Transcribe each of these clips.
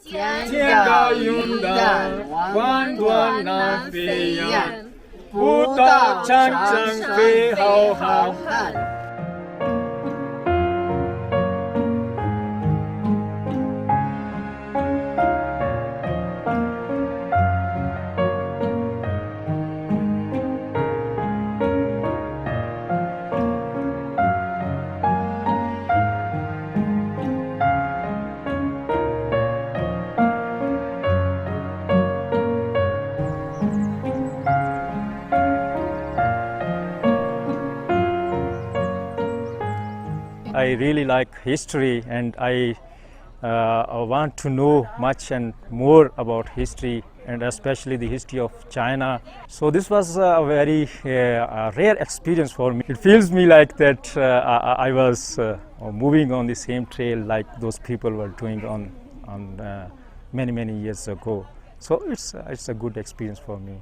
天高云淡，万端难飞扬，不到长城非好汉。I really like history, and I want to know much and more about history, and especially the history of China. So this was a very rare experience for me. It feels me like that I was moving on the same trail like those people were doing on many years ago. So it's a good experience for me.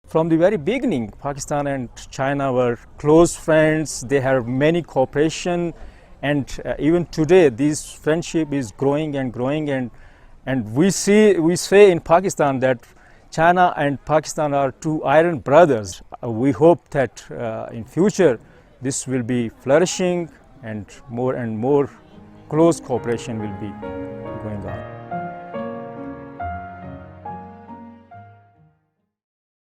From the very beginning, Pakistan and China were close friends. They have many cooperation, and even today, this friendship is growing and growing. And we say in Pakistan that China and Pakistan are two iron brothers. We hope that in future this will be flourishing, and more close cooperation will be going on.